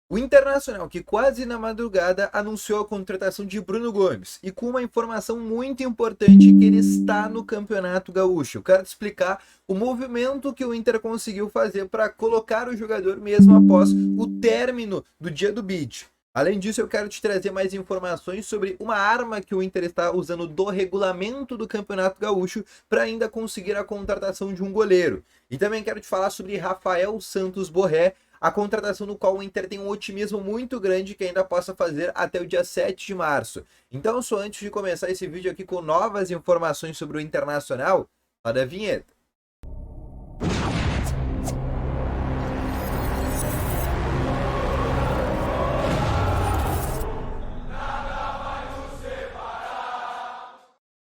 O Internacional, que quase na madrugada anunciou a contratação de Bruno Gomes e com uma informação muito importante que ele está no Campeonato Gaúcho. Eu quero te explicar o movimento que o Inter conseguiu fazer para colocar o jogador mesmo após o término do dia do bid. Além disso, eu quero te trazer mais informações sobre uma arma que o Inter está usando do regulamento do Campeonato Gaúcho para ainda conseguir a contratação de um goleiro. E também quero te falar sobre Rafael Santos Borré, a contratação no qual o Inter tem um otimismo muito grande que ainda possa fazer até o dia 7 de março. Então, só antes de começar esse vídeo aqui com novas informações sobre o Internacional, roda a vinheta.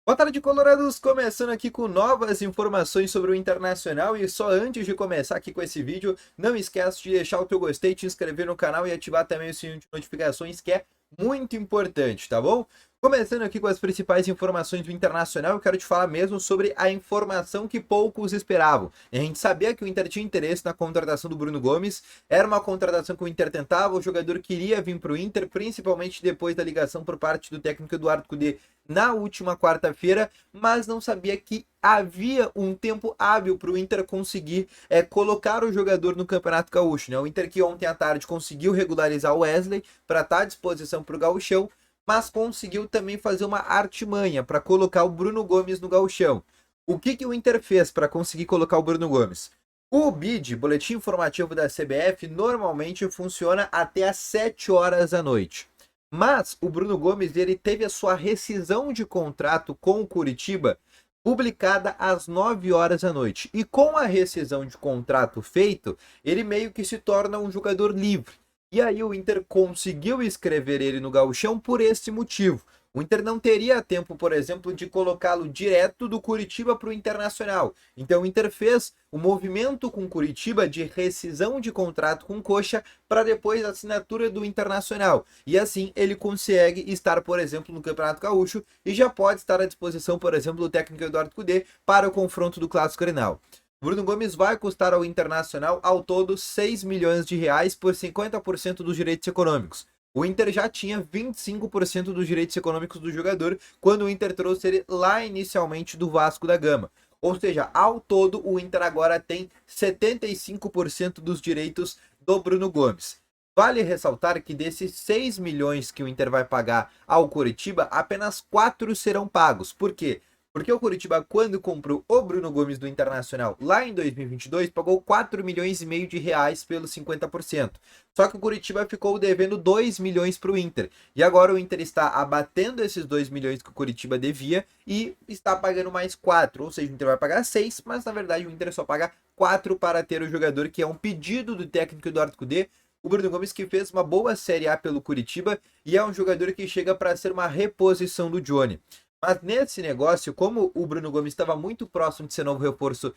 Boa tarde, Colorados! Começando aqui com novas informações sobre o Internacional e só antes de começar aqui com esse vídeo, não esquece de deixar o teu gostei, te inscrever no canal e ativar também o sininho de notificações, que é muito importante, tá bom? Começando aqui com as principais informações do Internacional, eu quero te falar mesmo sobre a informação que poucos esperavam. A gente sabia que o Inter tinha interesse na contratação do Bruno Gomes, era uma contratação que o Inter tentava, o jogador queria vir para o Inter, principalmente depois da ligação por parte do técnico Eduardo Cudê na última quarta-feira, mas não sabia que havia um tempo hábil para o Inter conseguir colocar o jogador no Campeonato Gaúcho, né? O Inter que ontem à tarde conseguiu regularizar o Wesley para estar à disposição para o Gauchão, mas conseguiu também fazer uma artimanha para colocar o Bruno Gomes no Gauchão. O que o Inter fez para conseguir colocar o Bruno Gomes? O BID, Boletim Informativo da CBF, normalmente funciona até às 7 horas da noite. Mas o Bruno Gomes ele teve a sua rescisão de contrato com o Curitiba publicada às 9 horas da noite. E com a rescisão de contrato feito, ele meio que se torna um jogador livre. E aí o Inter conseguiu escrever ele no Gauchão por esse motivo. O Inter não teria tempo, por exemplo, de colocá-lo direto do Curitiba para o Internacional. Então o Inter fez o movimento com Curitiba de rescisão de contrato com Coxa para depois a assinatura do Internacional. E assim ele consegue estar, por exemplo, no Campeonato Gaúcho e já pode estar à disposição, por exemplo, do técnico Eduardo Cudê para o confronto do Clássico Grenal. Bruno Gomes vai custar ao Internacional ao todo 6 milhões de reais por 50% dos direitos econômicos. O Inter já tinha 25% dos direitos econômicos do jogador quando o Inter trouxe ele lá inicialmente do Vasco da Gama. Ou seja, ao todo o Inter agora tem 75% dos direitos do Bruno Gomes. Vale ressaltar que desses 6 milhões que o Inter vai pagar ao Coritiba, apenas 4 serão pagos. Por quê? Porque o Curitiba, quando comprou o Bruno Gomes do Internacional lá em 2022, pagou 4 milhões e meio de reais pelos 50%. Só que o Curitiba ficou devendo 2 milhões para o Inter. E agora o Inter está abatendo esses 2 milhões que o Curitiba devia e está pagando mais 4. Ou seja, o Inter vai pagar 6, mas na verdade o Inter só paga 4 para ter o jogador, que é um pedido do técnico Eduardo Cudê. O Bruno Gomes que fez uma boa Série A pelo Curitiba e é um jogador que chega para ser uma reposição do Johnny. Mas nesse negócio, como o Bruno Gomes estava muito próximo de ser novo reforço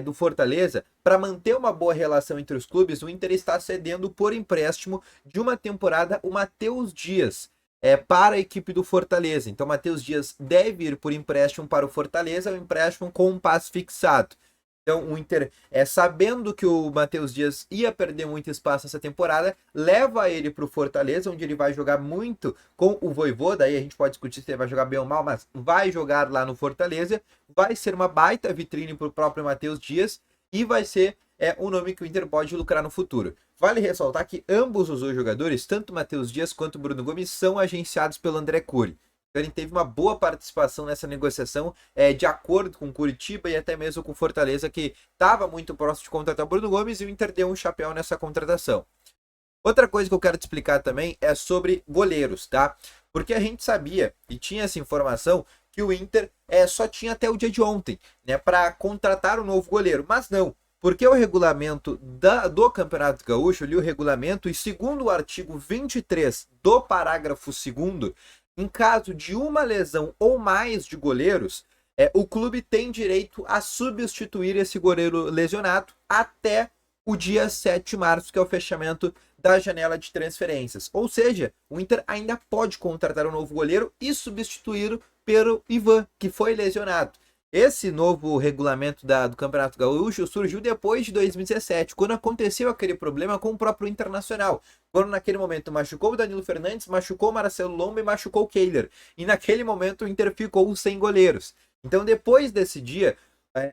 do Fortaleza, para manter uma boa relação entre os clubes, o Inter está cedendo por empréstimo de uma temporada o Matheus Dias para a equipe do Fortaleza. Então, Matheus Dias deve ir por empréstimo para o Fortaleza, um empréstimo com um passe fixado. Então, o Inter, sabendo que o Matheus Dias ia perder muito espaço essa temporada, leva ele para o Fortaleza, onde ele vai jogar muito com o Vojvoda. Daí a gente pode discutir se ele vai jogar bem ou mal, mas vai jogar lá no Fortaleza. Vai ser uma baita vitrine para o próprio Matheus Dias e vai ser um nome que o Inter pode lucrar no futuro. Vale ressaltar que ambos os dois jogadores, tanto o Matheus Dias quanto o Bruno Gomes, são agenciados pelo André Cury. Ele teve uma boa participação nessa negociação, de acordo com o Curitiba e até mesmo com o Fortaleza, que estava muito próximo de contratar o Bruno Gomes, e o Inter deu um chapéu nessa contratação. Outra coisa que eu quero te explicar também é sobre goleiros, tá? Porque a gente sabia e tinha essa informação que o Inter só tinha até o dia de ontem, né, para contratar um novo goleiro, mas não. Porque o regulamento do Campeonato Gaúcho, eu li o regulamento, e segundo o artigo 23 do parágrafo 2º, em caso de uma lesão ou mais de goleiros, o clube tem direito a substituir esse goleiro lesionado até o dia 7 de março, que é o fechamento da janela de transferências. Ou seja, o Inter ainda pode contratar um novo goleiro e substituí-lo pelo Ivan, que foi lesionado. Esse novo regulamento do Campeonato Gaúcho surgiu depois de 2017, quando aconteceu aquele problema com o próprio Internacional. Quando naquele momento machucou o Danilo Fernandes, machucou o Marcelo Lomba e machucou o Kehler. E naquele momento o Inter ficou sem goleiros. Então depois desse dia,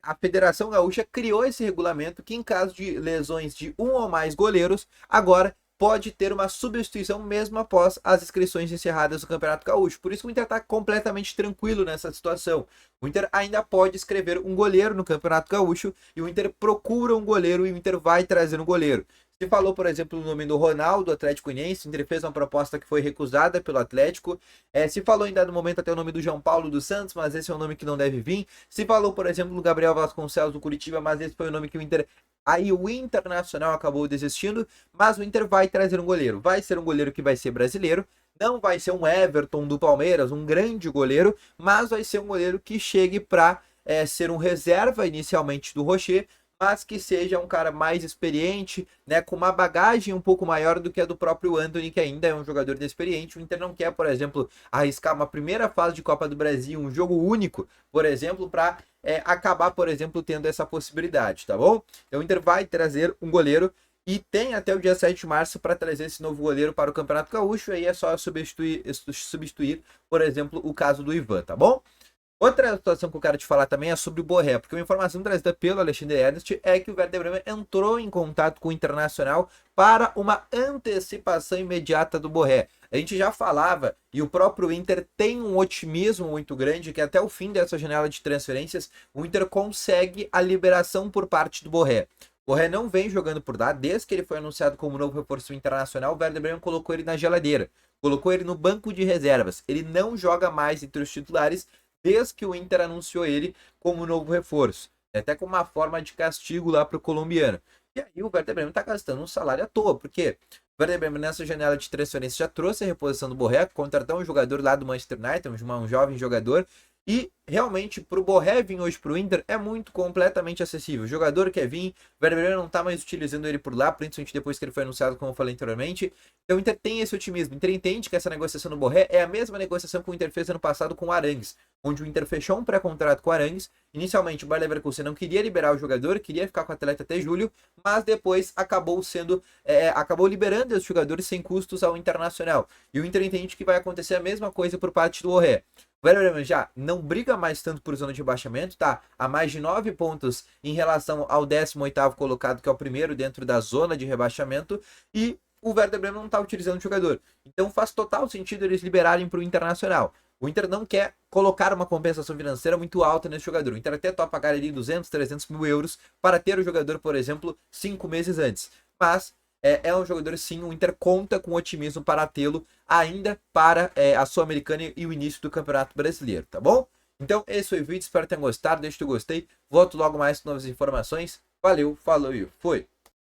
a Federação Gaúcha criou esse regulamento que em caso de lesões de um ou mais goleiros, agora pode ter uma substituição mesmo após as inscrições encerradas do Campeonato Gaúcho. Por isso que o Inter está completamente tranquilo nessa situação. O Inter ainda pode escrever um goleiro no Campeonato Gaúcho e o Inter procura um goleiro e o Inter vai trazer um goleiro. Se falou, por exemplo, o nome do Ronaldo, Atlético Goianiense, o Inter fez uma proposta que foi recusada pelo Atlético. Se falou ainda no momento até o nome do João Paulo dos Santos, mas esse é um nome que não deve vir. Se falou, por exemplo, no Gabriel Vasconcelos do Curitiba, mas esse foi o nome que o Inter... Aí o Internacional acabou desistindo, mas o Inter vai trazer um goleiro. Vai ser um goleiro que vai ser brasileiro, não vai ser um Everton do Palmeiras, um grande goleiro, mas vai ser um goleiro que chegue para ser um reserva inicialmente do Rocher, mas que seja um cara mais experiente, né, com uma bagagem um pouco maior do que a do próprio Antony, que ainda é um jogador inexperiente. O Inter não quer, por exemplo, arriscar uma primeira fase de Copa do Brasil, um jogo único, por exemplo, para acabar, por exemplo, tendo essa possibilidade, tá bom? Então o Inter vai trazer um goleiro e tem até o dia 7 de março para trazer esse novo goleiro para o Campeonato Gaúcho, aí é só substituir, por exemplo, o caso do Ivan, tá bom? Outra situação que eu quero te falar também é sobre o Borré, porque uma informação trazida pelo Alexandre Ernst é que o Werder Bremen entrou em contato com o Internacional para uma antecipação imediata do Borré. A gente já falava, e o próprio Inter tem um otimismo muito grande, que até o fim dessa janela de transferências, o Inter consegue a liberação por parte do Borré. O Borré não vem jogando por lá, desde que ele foi anunciado como novo reforço internacional, o Werder Bremen colocou ele na geladeira, colocou ele no banco de reservas. Ele não joga mais entre os titulares, desde que o Inter anunciou ele como novo reforço. Até com uma forma de castigo lá para o colombiano. E aí o Werder Bremen está gastando um salário à toa, porque o Werder Bremen nessa janela de transferência já trouxe a reposição do Borré, contratou um jogador lá do Manchester United, um jovem jogador, e realmente para o Borré vir hoje para o Inter é muito completamente acessível. O jogador quer vir, o Werder Bremen não está mais utilizando ele por lá, principalmente depois que ele foi anunciado, como eu falei anteriormente. Então o Inter tem esse otimismo. O Inter entende que essa negociação do Borré é a mesma negociação que o Inter fez ano passado com o Arangues, onde o Inter fechou um pré-contrato com o Arangues. Inicialmente o Bayer Leverkusen não queria liberar o jogador, queria ficar com o atleta até julho, mas depois acabou liberando os jogadores sem custos ao Internacional. E o Inter entende que vai acontecer a mesma coisa por parte do Borré. O Werder Bremen já não briga mais tanto por zona de rebaixamento, tá? A mais de 9 pontos em relação ao 18º colocado, que é o primeiro dentro da zona de rebaixamento, e o Werder Bremen não está utilizando o jogador. Então faz total sentido eles liberarem para o Internacional. O Inter não quer colocar uma compensação financeira muito alta nesse jogador. O Inter até topa pagar ali 200, 300 mil euros para ter o jogador, por exemplo, 5 meses antes. Mas é um jogador, sim, o Inter conta com otimismo para tê-lo ainda para a Sul-Americana e o início do Campeonato Brasileiro, tá bom? Então, esse foi o vídeo, espero que tenham gostado, deixa o teu gostei, volto logo mais com novas informações. Valeu, falou e fui!